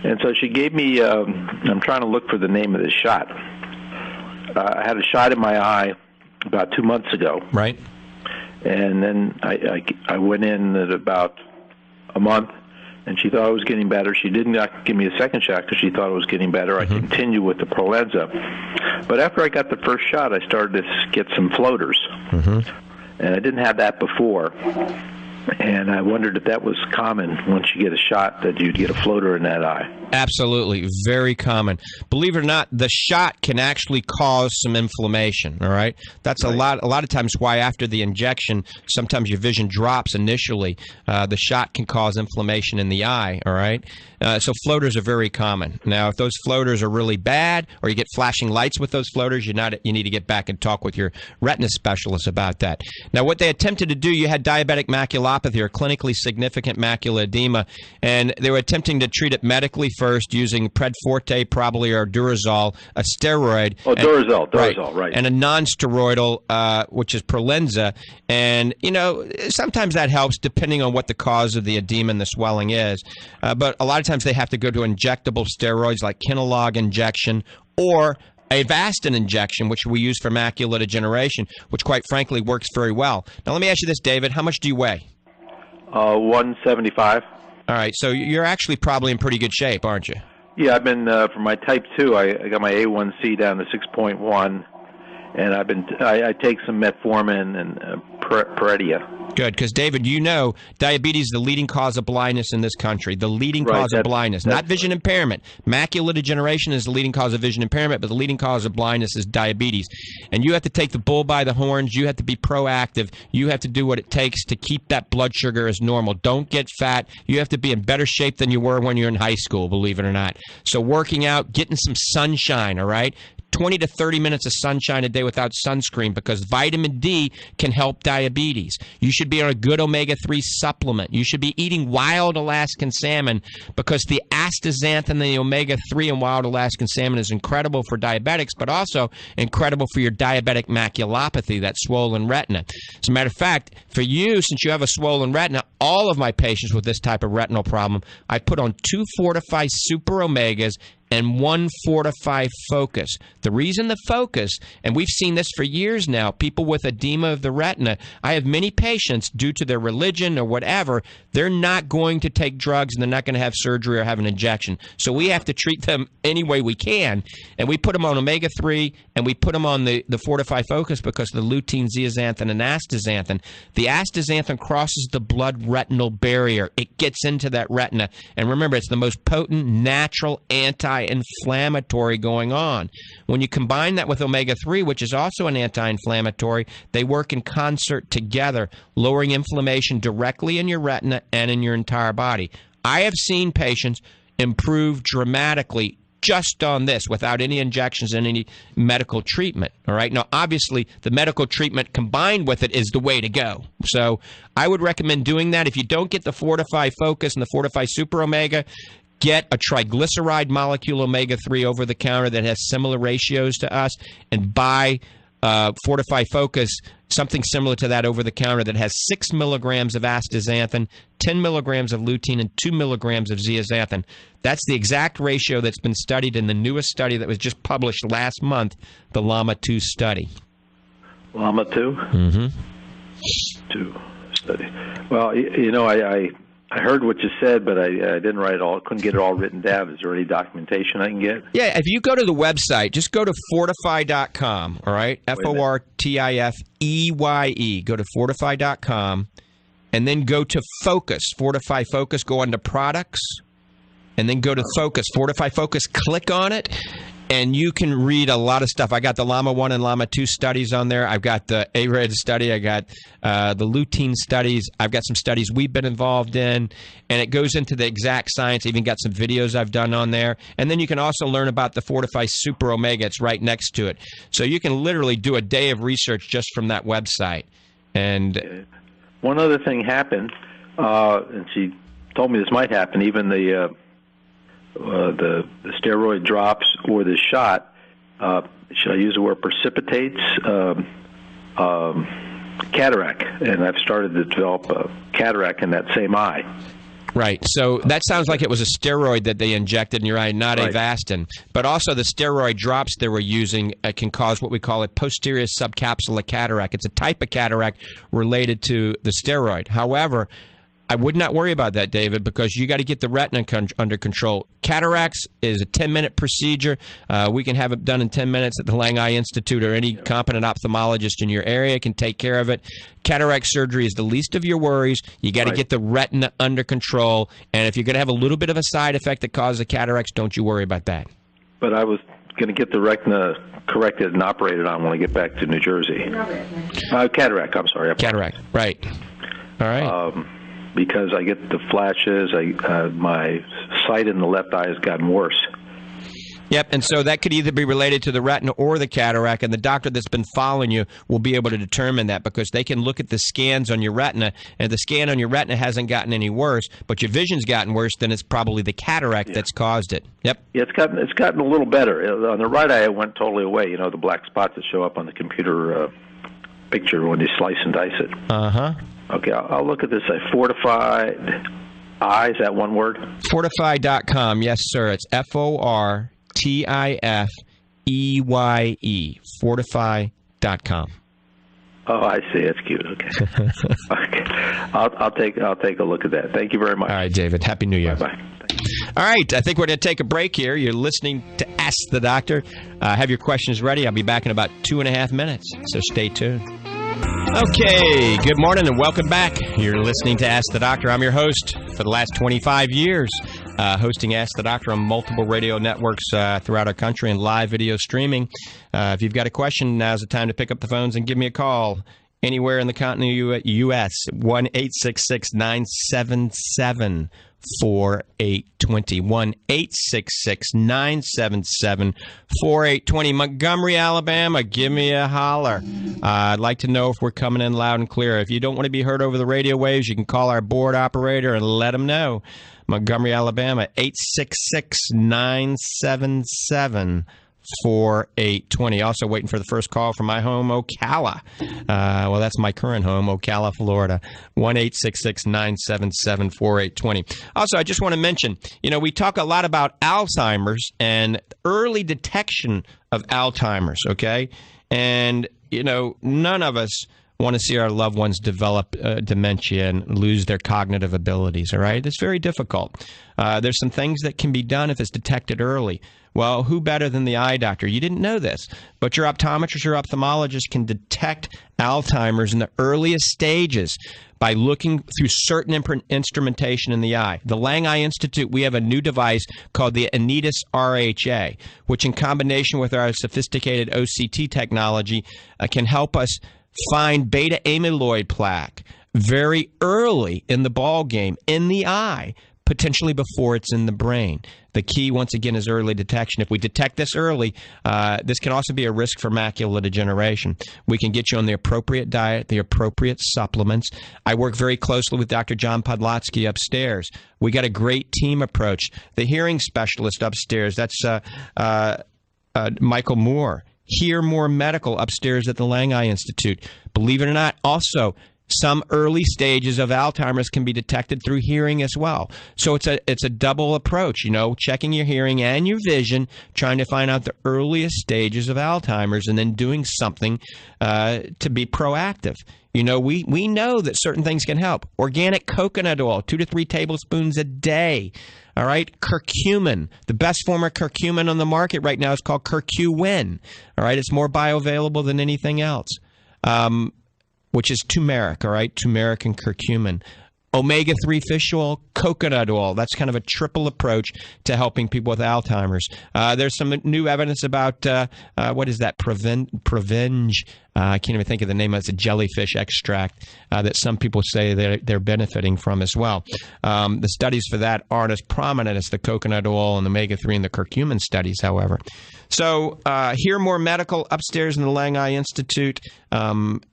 [SPEAKER 9] And so she gave me, I'm trying to look for the name of this shot. I had a shot in my eye about 2 months ago.
[SPEAKER 3] Right.
[SPEAKER 9] And then I went in at about a month, and she thought I was getting better. She did not give me a second shot because she thought it was getting better. I continued with the Prolenza. But after I got the first shot, I started to get some floaters.
[SPEAKER 3] Mm-hmm.
[SPEAKER 9] And I didn't have that before. And I wondered if that was common once you get a shot, that you'd get a floater in that eye.
[SPEAKER 3] Absolutely. Very common. Believe it or not, the shot can actually cause some inflammation, all right? That's a lot of times why after the injection, sometimes your vision drops initially. The shot can cause inflammation in the eye, all right? So floaters are very common. Now, if those floaters are really bad or you get flashing lights with those floaters, you need to get back and talk with your retina specialist about that. Now, what they attempted to do, you had diabetic maculopathy or clinically significant macular edema, and they were attempting to treat it medically first using Predforte, probably, or Durezol, a steroid.
[SPEAKER 9] Oh, Durezol, right.
[SPEAKER 3] And a non-steroidal, which is Prolenza. And, sometimes that helps depending on what the cause of the edema and the swelling is. But a lot of times they have to go to injectable steroids like Kinalog injection or Avastin injection, which we use for macular degeneration, which quite frankly works very well. Now, let me ask you this, David. How much do you weigh?
[SPEAKER 9] 175.
[SPEAKER 3] All right, so you're actually probably in pretty good shape, aren't you?
[SPEAKER 9] Yeah, I've been for my type 2. I got my A1C down to 6.1, and I take some metformin and Paredia.
[SPEAKER 3] Good, because, David, diabetes is the leading cause of blindness in this country, the leading cause of blindness, not vision impairment. Macular degeneration is the leading cause of vision impairment, but the leading cause of blindness is diabetes. And you have to take the bull by the horns. You have to be proactive. You have to do what it takes to keep that blood sugar as normal. Don't get fat. You have to be in better shape than you were when you were in high school, believe it or not. So working out, getting some sunshine, all right? 20 to 30 minutes of sunshine a day without sunscreen, because vitamin D can help diabetes. You should be on a good omega-3 supplement. You should be eating wild Alaskan salmon, because the astaxanthin and the omega-3 in wild Alaskan salmon is incredible for diabetics, but also incredible for your diabetic maculopathy, that swollen retina. As a matter of fact, for you, since you have a swollen retina, all of my patients with this type of retinal problem, I put on 2 Fortify Super Omegas and 1 Fortify Focus. The reason the Focus, and we've seen this for years now, people with edema of the retina, I have many patients, due to their religion or whatever, they're not going to take drugs and they're not going to have surgery or have an injection. So we have to treat them any way we can, and we put them on omega-3 and we put them on the Fortify Focus because of the lutein, zeaxanthin, and astaxanthin. The astaxanthin crosses the blood-retinal barrier. It gets into that retina. And remember, it's the most potent natural anti anti-inflammatory going on. When you combine that with omega-3, which is also an anti-inflammatory, they work in concert together, lowering inflammation directly in your retina and in your entire body. I have seen patients improve dramatically just on this without any injections and any medical treatment. All right. Now, obviously, the medical treatment combined with it is the way to go. So I would recommend doing that. If you don't get the Fortify Focus and the Fortify Super Omega, get a triglyceride molecule omega-3 over the counter that has similar ratios to us, and buy Fortify Focus, something similar to that over the counter that has 6 milligrams of astaxanthin, 10 milligrams of lutein, and 2 milligrams of zeaxanthin. That's the exact ratio that's been studied in the newest study that was just published last month, the Llama 2 study.
[SPEAKER 9] Llama 2?
[SPEAKER 3] Mm-hmm.
[SPEAKER 9] 2 study. Well, I heard what you said, but I didn't write it all. Couldn't get it all written down. Is there any documentation I can get?
[SPEAKER 3] Yeah, if you go to the website, just go to fortify.com, all right? Fortifeye. Go to fortify.com, and then go to Focus. Fortify Focus, go on to Products, and then go to Focus. Fortify Focus, click on it, and you can read a lot of stuff. I got the Llama 1 and Llama 2 studies on there. I've got the ARED study. I got the lutein studies. I've got some studies we've been involved in, and it goes into the exact science. I even got some videos I've done on there. And then you can also learn about the Fortify Super Omega. It's right next to it. So you can literally do a day of research just from that website. And
[SPEAKER 9] one other thing happened, and she told me this might happen, even the steroid drops or the shot, should I use the word precipitates cataract, and I've started to develop a cataract in that same eye.
[SPEAKER 3] Right. So that sounds like it was a steroid that they injected in your eye, not Avastin. But also the steroid drops they were using can cause what we call a posterior subcapsular cataract. It's a type of cataract related to the steroid. However, I would not worry about that, David, because you got to get the retina under control. Cataracts is a 10-minute procedure. We can have it done in 10 minutes at the Lange Eye Institute, or any competent ophthalmologist in your area can take care of it. Cataract surgery is the least of your worries. You got to get the retina under control, and if you're going to have a little bit of a side effect that causes a cataracts, don't you worry about that.
[SPEAKER 9] But I was going to get the retina corrected and operated on when I get back to New Jersey. Cataract, I'm sorry.
[SPEAKER 3] Cataract, right. All right.
[SPEAKER 9] Because I get the flashes, my sight in the left eye has gotten worse.
[SPEAKER 3] Yep, and so that could either be related to the retina or the cataract, and the doctor that's been following you will be able to determine that, because they can look at the scans on your retina, and if the scan on your retina hasn't gotten any worse, but your vision's gotten worse, then it's probably the cataract that's caused it. Yep.
[SPEAKER 9] Yeah, it's gotten a little better. On the right eye, it went totally away. You know, the black spots that show up on the computer picture when you slice and dice it.
[SPEAKER 3] Uh-huh.
[SPEAKER 9] Okay, I'll look at this. Fortified Eye, is that one word?
[SPEAKER 3] Fortify.com, yes, sir. It's Fortifeye. Fortify.com.
[SPEAKER 9] Oh, I see. That's cute. Okay. Okay. I'll take a look at that. Thank you very much.
[SPEAKER 3] All right, David. Happy New Year.
[SPEAKER 9] Bye-bye.
[SPEAKER 3] All right, I think we're going to take a break here. You're listening to Ask the Doctor. Have your questions ready. I'll be back in about 2.5 minutes, so stay tuned. Okay, good morning and welcome back. You're listening to Ask the Doctor. I'm your host for the last 25 years, hosting Ask the Doctor on multiple radio networks throughout our country and live video streaming. If you've got a question, now's the time to pick up the phones and give me a call. Anywhere in the continental U.S., 1-866-977-4820. 1-866-977-4820. Montgomery, Alabama, give me a holler. I'd like to know if we're coming in loud and clear. If you don't want to be heard over the radio waves, you can call our board operator and let them know. Montgomery, Alabama, 866-977-4820. Also waiting for the first call from my home, Ocala. Well, that's my current home, Ocala, Florida. 1-866-977-4820. Also, I just want to mention, we talk a lot about Alzheimer's and early detection of Alzheimer's, okay? And, none of us want to see our loved ones develop dementia and lose their cognitive abilities, all right? It's very difficult. There's some things that can be done if it's detected early. Well, who better than the eye doctor? You didn't know this, but your optometrist or ophthalmologist can detect Alzheimer's in the earliest stages by looking through certain instrumentation in the eye. The Lange Eye Institute, we have a new device called the Anitas RHA, which in combination with our sophisticated OCT technology can help us find beta amyloid plaque very early in the ball game in the eye, potentially before it's in the brain. The key, once again, is early detection. If we detect this early, this can also be a risk for macular degeneration. We can get you on the appropriate diet, the appropriate supplements. I work very closely with Dr. John Podlatsky upstairs. We got a great team approach. The hearing specialist upstairs, that's Michael Moore. Hear More Medical upstairs at the Lange Eye Institute. Believe it or not, also, some early stages of Alzheimer's can be detected through hearing as well. So it's a double approach, checking your hearing and your vision, trying to find out the earliest stages of Alzheimer's, and then doing something to be proactive. We know that certain things can help. Organic coconut oil, 2 to 3 tablespoons a day. All right, curcumin. The best form of curcumin on the market right now is called Curcumin. All right, it's more bioavailable than anything else. Which is turmeric, all right? Turmeric and curcumin. Omega-3 fish oil, coconut oil. That's kind of a triple approach to helping people with Alzheimer's. There's some new evidence about, what is that, Prevenge. I can't even think of the name. It's a jellyfish extract that some people say they're benefiting from as well. The studies for that aren't as prominent as the coconut oil and the omega-3 and the curcumin studies, however. So Hear More Medical upstairs in the Lange Eye Institute.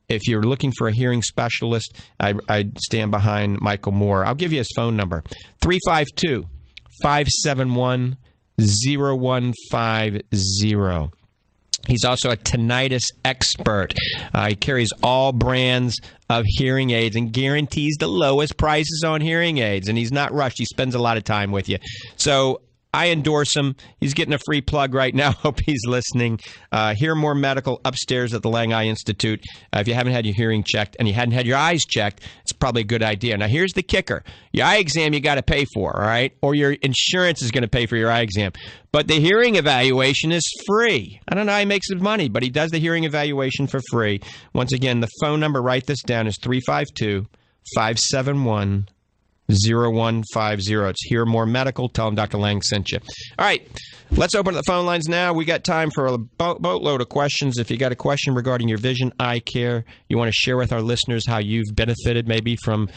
[SPEAKER 3] If you're looking for a hearing specialist, I stand behind Michael Moore. I'll give you his phone number, 352-571-0150. He's also a tinnitus expert. He carries all brands of hearing aids and guarantees the lowest prices on hearing aids. And he's not rushed. He spends a lot of time with you. So I endorse him. He's getting a free plug right now. Hope he's listening. Hear More Medical upstairs at the Lange Eye Institute. If you haven't had your hearing checked and you hadn't had your eyes checked, it's probably a good idea. Now, here's the kicker. Your eye exam you got to pay for, all right? Or your insurance is going to pay for your eye exam. But the hearing evaluation is free. I don't know how he makes his money, but he does the hearing evaluation for free. Once again, the phone number, write this down, is 352-571-0150. It's Hear More Medical. Tell them Dr. Lange sent you. All right, let's open the phone lines now. We got time for a boatload of questions. If you got a question regarding your vision, eye care, you want to share with our listeners how you've benefited maybe from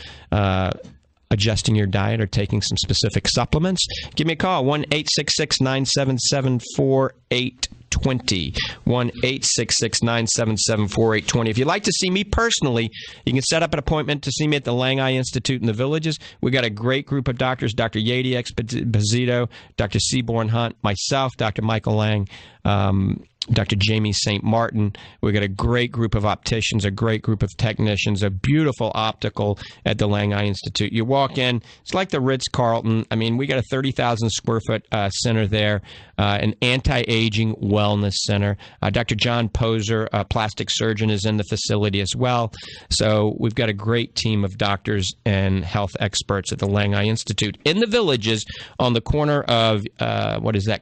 [SPEAKER 3] adjusting your diet or taking some specific supplements, give me a call, 1-866-977-4820. 1-866-977-4820. If you'd like to see me personally, you can set up an appointment to see me at the Lange Eye Institute in the Villages. We got a great group of doctors, Dr. Yadi Exposito, Dr. Seaborn Hunt, myself, Dr. Michael Lange, Dr. Jamie St. Martin. We got a great group of opticians, a great group of technicians, a beautiful optical at the Lange Eye Institute. You walk in, it's like the Ritz-Carlton. I mean, we got a 30,000 square foot center there, an anti-aging wellness center. Dr. John Poser, a plastic surgeon, is in the facility as well. So we've got a great team of doctors and health experts at the Lange Eye Institute in the Villages on the corner of,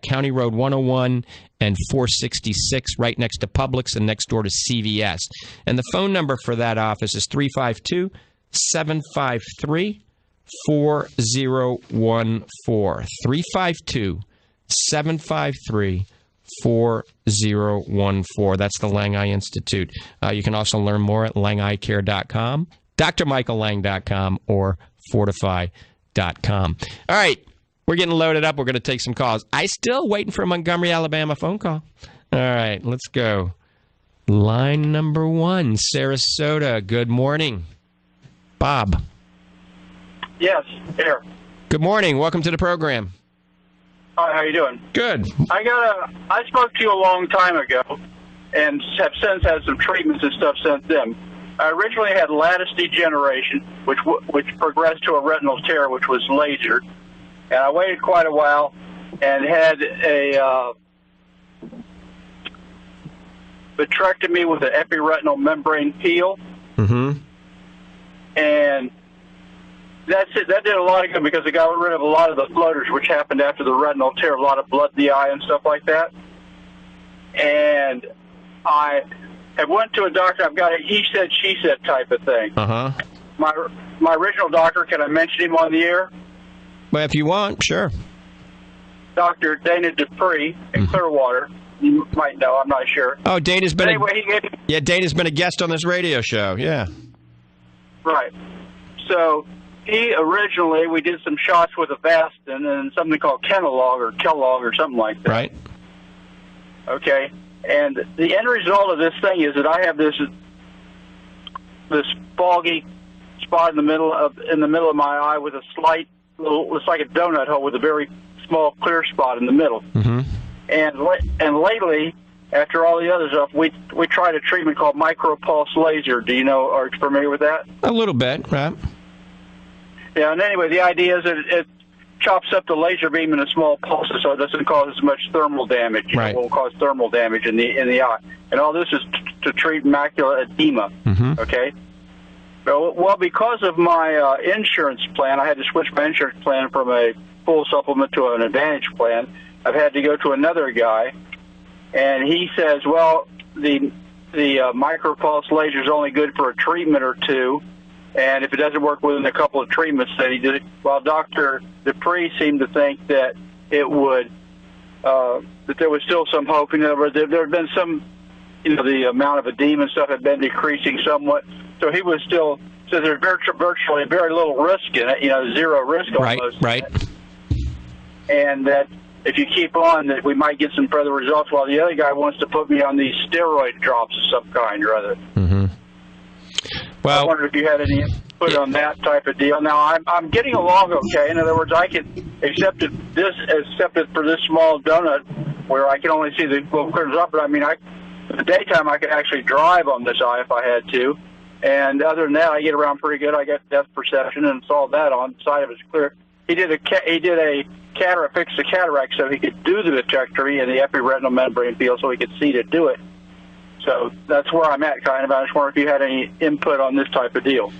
[SPEAKER 3] County Road 101 and 466, right next to Publix and next door to CVS. And the phone number for that office is 352-753-4014. 352-753-4014. That's the Lange Eye Institute. You can also learn more at langeeyecare.com, drmichaellange.com, or fortify.com. All right. We're getting loaded up. We're going to take some calls. I still waiting for a Montgomery, Alabama phone call. All right, let's go. Line number 1, Sarasota. Good morning. Bob.
[SPEAKER 10] Yes, here.
[SPEAKER 3] Good morning. Welcome to the program.
[SPEAKER 10] Hi, how you doing?
[SPEAKER 3] Good.
[SPEAKER 10] I spoke to you a long time ago and have since had some treatments and stuff since then. I originally had lattice degeneration, which progressed to a retinal tear, which was lasered. And I waited quite a while and had a vitrectomy with an epiretinal membrane peel.
[SPEAKER 3] Mm-hmm.
[SPEAKER 10] And that's it. That did a lot of good because it got rid of a lot of the floaters, which happened after the retinal tear, a lot of blood in the eye and stuff like that. And I have went to a doctor. I've got a he said, she said type of thing.
[SPEAKER 3] Uh-huh.
[SPEAKER 10] My original doctor, can I mention him on the air?
[SPEAKER 3] Well, if you want, sure.
[SPEAKER 10] Dr. Dana Dupree in Clearwater. You might know, I'm not sure.
[SPEAKER 3] Oh, Dana's been
[SPEAKER 10] Dana's
[SPEAKER 3] been a guest on this radio show. Yeah.
[SPEAKER 10] Right. So he originally, we did some shots with Avastin and something called Kellogg or something like that.
[SPEAKER 3] Right.
[SPEAKER 10] Okay. And the end result of this thing is that I have this foggy spot in the middle of my eye with a slight little, it's like a donut hole with a very small clear spot in the middle.
[SPEAKER 3] Mm-hmm.
[SPEAKER 10] And lately, after all the other stuff, we tried a treatment called micropulse laser. Do you know? Are you familiar with that?
[SPEAKER 3] A little bit, right?
[SPEAKER 10] Yeah. And anyway, the idea is that it chops up the laser beam into small pulses, so it doesn't cause as much thermal damage.
[SPEAKER 3] Right.
[SPEAKER 10] It will cause thermal damage in the eye. And all this is to treat macular edema.
[SPEAKER 3] Mm-hmm.
[SPEAKER 10] Okay. Well, because of my insurance plan, I had to switch my insurance plan from a full supplement to an Advantage plan. I've had to go to another guy, and he says, well, the micropulse laser is only good for a treatment or two, and if it doesn't work within a couple of treatments, then he did it. Well, Dr. Dupree seemed to think that it would, that there was still some hope. In other words, there had been some, the amount of edema and stuff had been decreasing somewhat. So he was still, so there's virtually very little risk in it, zero risk almost.
[SPEAKER 3] Right.
[SPEAKER 10] And that if you keep on, that we might get some further results, while the other guy wants to put me on these steroid drops of some kind or other.
[SPEAKER 3] Mm-hmm. Well,
[SPEAKER 10] I wondered if you had any input on that type of deal. Now, I'm getting along okay. In other words, I can accept it for this small donut where I can only see the little clears up, but I mean, in the daytime I could actually drive on this eye if I had to. And other than that, I get around pretty good. I got depth perception and saw that on the side of it's clear. He did a cataract, fixed the cataract so he could do the vitrectomy and the epiretinal membrane field so he could see to do it. So that's where I'm at, kind of. I just wonder if you had any input on this type of deal.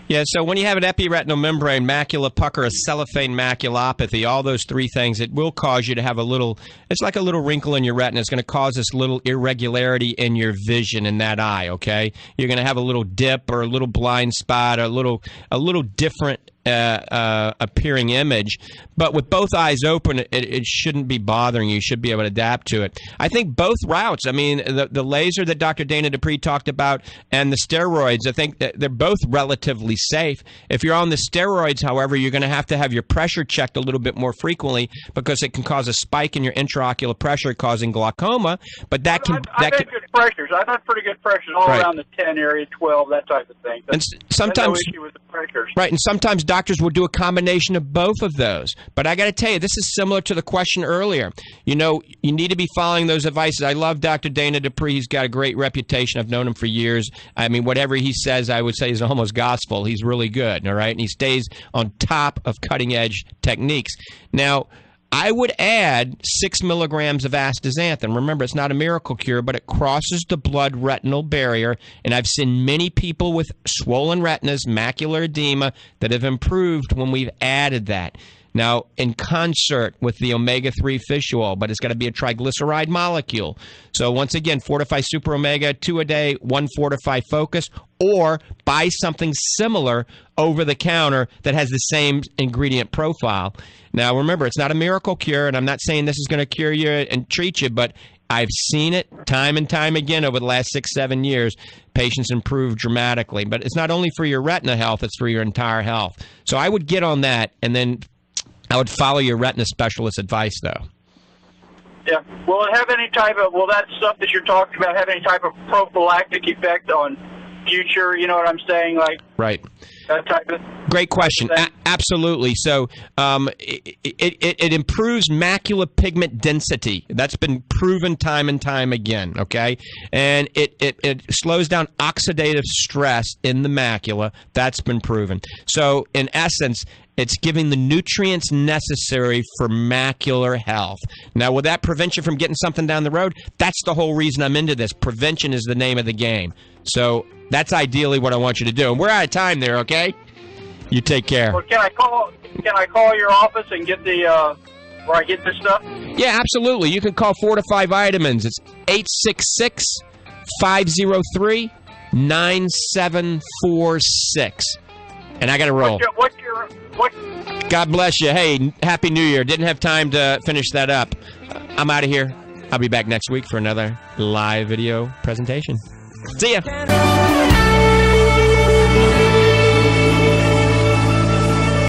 [SPEAKER 3] Yeah, so when you have an epiretinal membrane, macular pucker, a cellophane maculopathy, all those three things, it will cause you to have it's like a little wrinkle in your retina. It's going to cause this little irregularity in your vision in that eye, okay? You're going to have a little dip or a little blind spot or a little different appearing image. But with both eyes open, it shouldn't be bothering you. You should be able to adapt to it. I think both routes, I mean, the laser that Dr. Dana Dupree talked about and the steroids, I think that they're both relatively safe. If you're on the steroids, however, you're going to have your pressure checked a little bit more frequently because it can cause a spike in your intraocular pressure causing glaucoma. But that can...
[SPEAKER 10] I've had good pressures. I've had pretty good pressures all around the 10 area, 12, that type of thing.
[SPEAKER 3] And sometimes...
[SPEAKER 10] no issue with the pressures.
[SPEAKER 3] Right, and sometimes doctors will do a combination of both of those. But I got to tell you, this is similar to the question earlier. You need to be following those advices. I love Dr. Dana Dupree. He's got a great reputation. I've known him for years. I mean, whatever he says, I would say is almost gospel. He's really good, all right? And he stays on top of cutting-edge techniques. Now, I would add 6 milligrams of astaxanthin. Remember, it's not a miracle cure, but it crosses the blood-retinal barrier, and I've seen many people with swollen retinas, macular edema, that have improved when we've added that. Now, in concert with the omega-3 fish oil, but it's got to be a triglyceride molecule. So once again, Fortify Super Omega, 2 a day, 1 Fortify Focus, or buy something similar over the counter that has the same ingredient profile. Now, remember, it's not a miracle cure, and I'm not saying this is going to cure you and treat you, but I've seen it time and time again over the last 6-7 years. Patients improve dramatically. But it's not only for your retina health, it's for your entire health. So I would get on that, and then I would follow your retina specialist's advice, though.
[SPEAKER 10] Yeah. Will it have any will that stuff that you're talking about have any type of prophylactic effect on future, you know what I'm saying? Like,
[SPEAKER 3] right.
[SPEAKER 10] That type of
[SPEAKER 3] Great question. Absolutely. So it improves macular pigment density. That's been proven time and time again, okay? And it slows down oxidative stress in the macula. That's been proven. So in essence, it's giving the nutrients necessary for macular health. Now, will that prevent you from getting something down the road? That's the whole reason I'm into this. Prevention is the name of the game. So that's ideally what I want you to do. And we're out of time there, okay? You take care.
[SPEAKER 10] Well, can I call your office and get the where I get this stuff?
[SPEAKER 3] Yeah, absolutely. You can call Fortify Vitamins. It's 866-503-9746. And I got to roll.
[SPEAKER 10] What?
[SPEAKER 3] God bless you. Hey, Happy New Year. Didn't have time to finish that up. I'm out of here. I'll be back next week for another live video presentation. See ya.